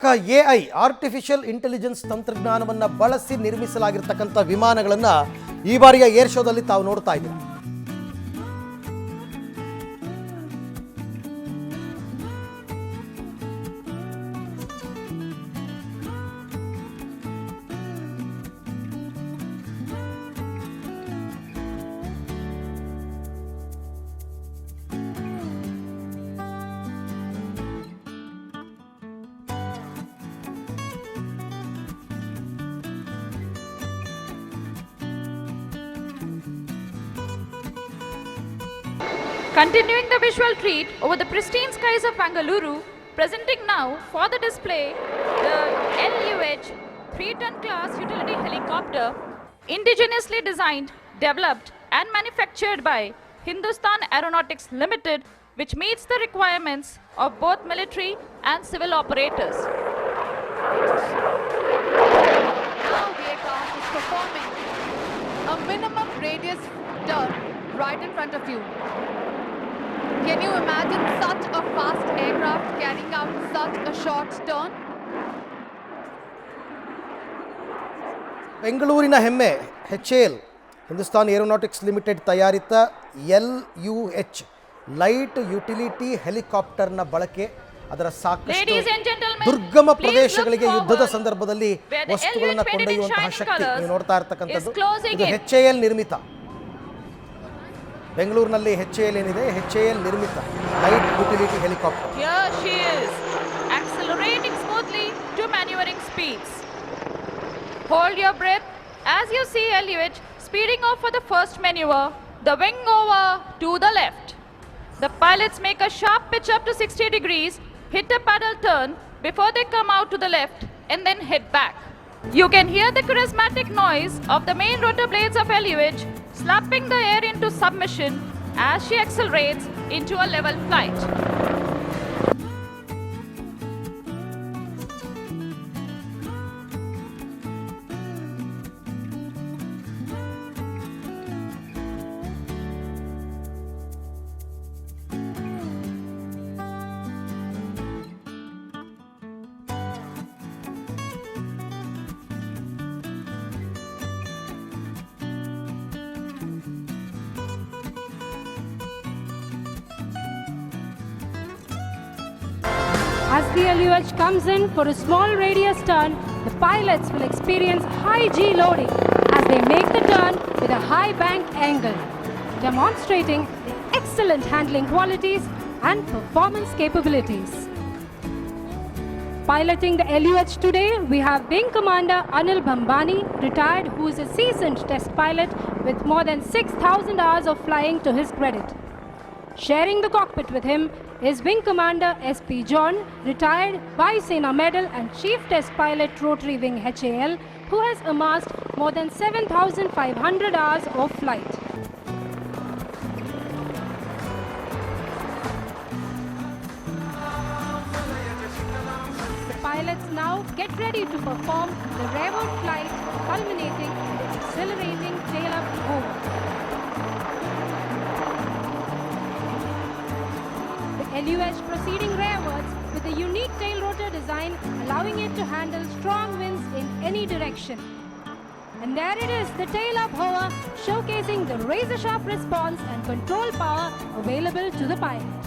AI artificial intelligence ತಂತ್ರಜ್ಞಾನವನ್ನು ಬಳಸಿ ನಿರ್ಮಿಸಲಾಗಿರ್ತಕ್ಕಂಥ ವಿಮಾನಗಳನ್ನು ಈ ಬಾರಿಯ ಏರ್ ಶೋದಲ್ಲಿ ತಾವು ನೋಡ್ತಾ ಇದ್ದೀವಿ. Continuing the visual treat over the pristine skies of Bangalore, presenting now for the display the LUH 3-ton class utility helicopter, indigenously designed, developed and manufactured by Hindustan Aeronautics Limited, which meets the requirements of both military and civil operators. Now the aircraft is performing a minimum radius turn right in front of you. Can you imagine such a fast aircraft carrying out such a short turn? ಬೆಂಗಳೂರಿನ ಹೆಮ್ಮೆ HAL Hindustan Aeronautics Limited ತಯಾರಿತ LUH light utility ಹೆಲಿಕಾಪ್ಟರ್ನ ಬಳಕೆ ಅದರ ಸಾಕಷ್ಟು Ladies and gentlemen, ದುರ್ಗಮ please look ಪ್ರದೇಶಗಳಿಗೆ ಯುದ್ಧದ forward, ಸಂದರ್ಭದಲ್ಲಿ where the ವಸ್ತುಗಳನ್ನು LUH ಕೊಂಡೊಯ್ಯುವಂತಹ shining ಶಕ್ತಿ colours ನೀವು ನೋಡ್ತಾ ಇರ್ತಕ್ಕಂಥದ್ದು is closing ಇದು in. HAL ನಿರ್ಮಿತ. ಬೆಂಗಳೂರಿನಲ್ಲಿ HAL ಏನಿದೆ HAL ನಿರ್ಮಿತ light utility helicopter. Here she is, accelerating smoothly to maneuvering speeds. Hold your breath as you see LUH speeding off for the first maneuver, the wing over to the left. The pilots make a sharp pitch up to 60 degrees, hit a paddle turn before they come out to the left and then head back. You can hear the charismatic noise of the main rotor blades of LUH slapping the air into submission as she accelerates into a level flight. As the LUH comes in for a small radius turn, the pilots will experience high G loading as they make the turn with a high bank angle, demonstrating the excellent handling qualities and performance capabilities. Piloting the LUH today, we have Wing Commander Anil Bhambani, retired, who is a seasoned test pilot with more than 6,000 hours of flying to his credit. Sharing the cockpit with him is Wing Commander SP John, retired Vaisena Medal and Chief Test Pilot Rotary Wing HAL, who has amassed more than 7,500 hours of flight. The pilots now get ready to perform the rearward flight, culminating in the accelerating tail-up hover. LUH proceeding rearwards with a unique tail rotor design, allowing it to handle strong winds in any direction. And there it is, the tail-up hover, showcasing the razor-sharp response and control power available to the pilot.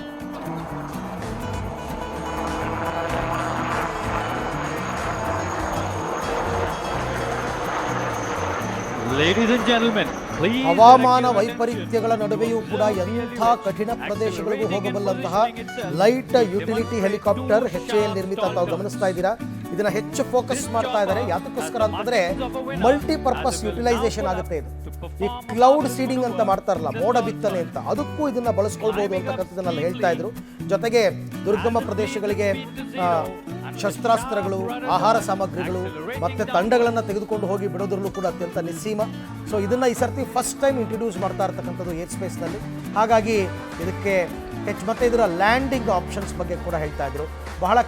Ladies and gentlemen, please ಹವಾಮಾನ ವೈಪರೀತ್ಯಗಳ ನಡುವೆಯೂ ಕೂಡ ಎಂಥ ಕಠಿಣ ಪ್ರದೇಶಗಳಿಗೂ ಹೋಗಬಲ್ಲಂತಹ light utility helicopter HAL ನಿರ್ಮಿತ ತಾವು ಗಮನಿಸ್ತಾ ಇದ್ದೀರಾ. ಇದನ್ನ ಹೆಚ್ಚು ಫೋಕಸ್ ಮಾಡ್ತಾ ಇದ್ದಾರೆ. ಯಾತಕ್ಕೋಸ್ಕರ ಅಂತಂದ್ರೆ ಮಲ್ಟಿಪರ್ಪಸ್ ಯುಟಿಲೈಸೇಷನ್ ಆಗುತ್ತೆ. ಇದು ಈ ಕ್ಲೌಡ್ ಸೀಡಿಂಗ್ ಅಂತ ಮಾಡ್ತಾರಲ್ಲ, ಮೋಡ ಬಿತ್ತನೆ ಅಂತ, ಅದಕ್ಕೂ ಇದನ್ನ ಬಳಸ್ಕೊಳ್ಬಹುದು ಅಂತಕ್ಕಂಥದ್ದನ್ನ ಹೇಳ್ತಾ ಇದ್ರು. ಜೊತೆಗೆ ದುರ್ಗಮ ಪ್ರದೇಶಗಳಿಗೆ ಶಸ್ತ್ರಾಸ್ತ್ರಗಳು, ಆಹಾರ ಸಾಮಗ್ರಿಗಳು ಮತ್ತೆ ತಂಡಗಳನ್ನು ತೆಗೆದುಕೊಂಡು ಹೋಗಿ ಬಿಡೋದ್ರಲ್ಲೂ ಕೂಡ ಅತ್ಯಂತ ನಿಸ್ಸೀಮ. ಸೊ ಇದನ್ನ ಈ ಸರ್ತಿ ಫಸ್ಟ್ ಟೈಮ್ ಇಂಟ್ರೊಡ್ಯೂಸ್ ಮಾಡ್ತಾ ಇರ್ತಕ್ಕಂಥದ್ದು ಏರ್ ಸ್ಪೇಸ್ನಲ್ಲಿ. ಹಾಗಾಗಿ ಇದಕ್ಕೆ ಮತ್ತೆ ಇದರ ಲ್ಯಾಂಡಿಂಗ್ ಆಪ್ಷನ್ಸ್ ಬಗ್ಗೆ ಕೂಡ ಹೇಳ್ತಾ ಇದ್ರು. ಬಹಳ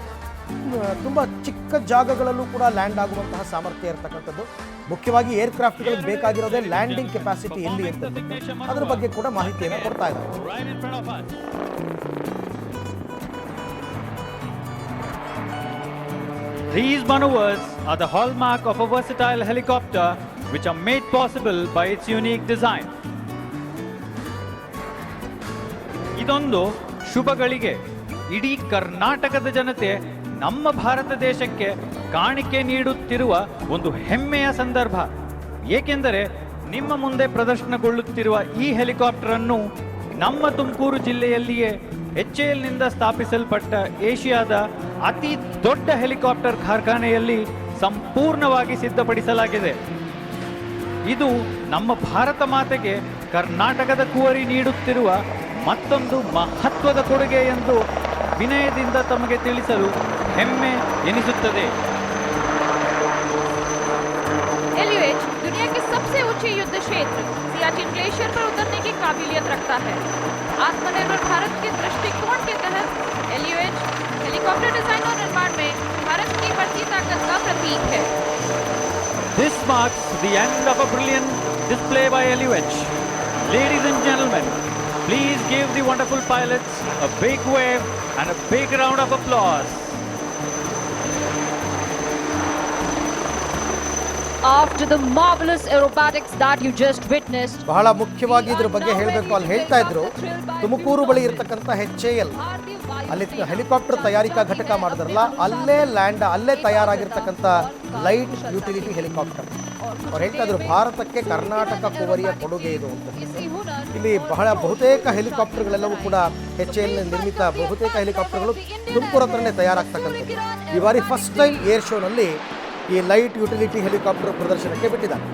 ತುಂಬ ಚಿಕ್ಕ ಜಾಗಗಳಲ್ಲೂ ಕೂಡ ಲ್ಯಾಂಡ್ ಆಗುವಂತಹ ಸಾಮರ್ಥ್ಯ ಇರತಕ್ಕಂಥದ್ದು. ಮುಖ್ಯವಾಗಿ ಏರ್ಕ್ರಾಫ್ಟ್ಗಳಿಗೆ ಬೇಕಾಗಿರೋದೇ ಲ್ಯಾಂಡಿಂಗ್ ಕೆಪಾಸಿಟಿ ಎಲ್ಲಿ ಅಂತ ಅದರ ಬಗ್ಗೆ ಕೂಡ ಮಾಹಿತಿಯನ್ನು ಕೊಡ್ತಾ ಇದ್ದಾರೆ. These maneuvers are the hallmark of a versatile helicopter which are made possible by its unique design. ಇದೊಂದು ಶುಭ ಗಳಿಗೆ. ಇಡೀ ಕರ್ನಾಟಕದ ಜನತೆ ನಮ್ಮ ಭಾರತ ದೇಶಕ್ಕೆ ಕಾಣಿಕೆ ನೀಡುತ್ತಿರುವ ಒಂದು ಹೆಮ್ಮೆಯ ಸಂದರ್ಭ. ಏಕೆಂದರೆ ನಿಮ್ಮ ಮುಂದೆ ಪ್ರದರ್ಶನಗೊಳ್ಳುತ್ತಿರುವ ಈ ಹೆಲಿಕಾಪ್ಟರ್ ಅನ್ನು ನಮ್ಮ ತುಮಕೂರು ಜಿಲ್ಲೆಯಲ್ಲಿಯೇ HALನಿಂದ ಸ್ಥಾಪಿಸಲ್ಪಟ್ಟ ಏಷ್ಯಾದ ಅತಿ ದೊಡ್ಡ ಹೆಲಿಕಾಪ್ಟರ್ ಕಾರ್ಖಾನೆಯಲ್ಲಿ ಸಂಪೂರ್ಣವಾಗಿ ಸಿದ್ಧಪಡಿಸಲಾಗಿದೆ. ಇದು ನಮ್ಮ ಭಾರತ ಮಾತೆಗೆ ಕರ್ನಾಟಕದ ಕುವರಿ ನೀಡುತ್ತಿರುವ ಮತ್ತೊಂದು ಮಹತ್ವದ ಕೊಡುಗೆ ಎಂದು ವಿನಯದಿಂದ ತಮಗೆ ತಿಳಿಸಲು ಹೆಮ್ಮೆ ಎನಿಸುತ್ತದೆ. LUH दुनिया के सबसे ऊंचे युद्ध क्षेत्र सियाचिन ग्लेशियर पर उतरने की काबिलियत रखता है. आत्मनिर्भर भारत के दृष्टिकोण के तहत LUH हेलीकॉप्टर डिजाइन और निर्माण में भारत की बढ़ती ताकत का प्रतीक है. This marks the end of a brilliant display by LUH. Ladies and gentlemen, please give the wonderful pilots a big wave and a big round of applause. After the marvelous aerobatics that you just witnessed, ಬಹಳ ಮುಖ್ಯವಾಗಿ ಇದ್ರ ಬಗ್ಗೆ ಹೇಳಬೇಕು. ಅಲ್ಲಿ ಹೇಳ್ತಾ ಇದ್ರು ತುಮಕೂರು ಬಳಿ ಇರತಕ್ಕಂಥ HAL ಅಲ್ಲಿ ಹೆಲಿಕಾಪ್ಟರ್ ತಯಾರಿಕಾ ಘಟಕ ಮಾಡಿದ್ರಲ್ಲ, ಅಲ್ಲೇ ತಯಾರಾಗಿರ್ತಕ್ಕಂಥ ಲೈಟ್ ಯುಟಿಲಿಟಿ ಹೆಲಿಕಾಪ್ಟರ್. ಅವ್ರು ಹೇಳ್ತಾ ಇದ್ರು ಭಾರತಕ್ಕೆ ಕರ್ನಾಟಕ ಕುವರಿಯ ಕೊಡುಗೆ ಇದು ಅಂತ. ಇಲ್ಲಿ ಬಹುತೇಕ ಹೆಲಿಕಾಪ್ಟರ್ಗಳೆಲ್ಲವೂ ಕೂಡ HAL ನಿರ್ಮಿತ ಬಹುತೇಕ ಹೆಲಿಕಾಪ್ಟರ್ಗಳು ತುಮಕೂರು ಹತ್ರನೇ ತಯಾರಾಗ್ತಕ್ಕಂಥದ್ದು. ಈ ಬಾರಿ ಫಸ್ಟ್ ಟೈಮ್ ಏರ್ ಶೋನಲ್ಲಿ ಈ ಲೈಟ್ ಯುಟಿಲಿಟಿ ಹೆಲಿಕಾಪ್ಟರ್ ಪ್ರದರ್ಶನಕ್ಕೆ ಬಿಟ್ಟಿದ್ದಾರೆ.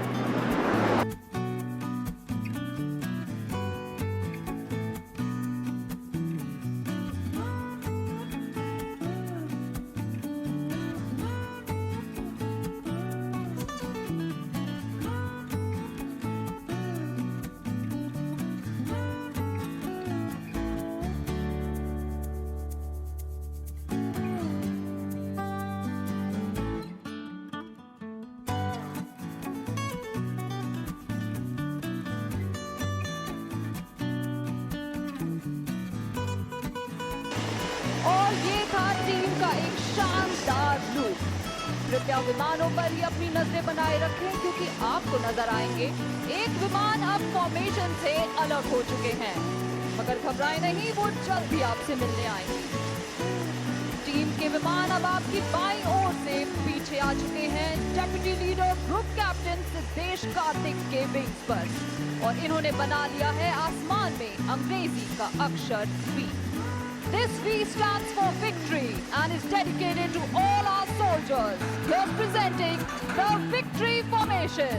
और ये था टीम का एक शानदार लुक. कृपया विमानों पर ही अपनी नजरें बनाए रखें क्योंकि आपको नजर आएंगे एक विमान अब फॉर्मेशन से अलग हो चुके हैं. मगर घबराएं नहीं, वो जल्द ही आपसे मिलने आएंगे. टीम के विमान अब आपकी बाईं ओर से पीछे आ चुके हैं. Deputy leader group captain Siddhesh Kartik के विंग्स पर, और इन्होंने बना लिया है आसमान में अंग्रेजी का अक्षर V. This V stands for victory and is dedicated to all our soldiers. Here's presenting the Victory Formation.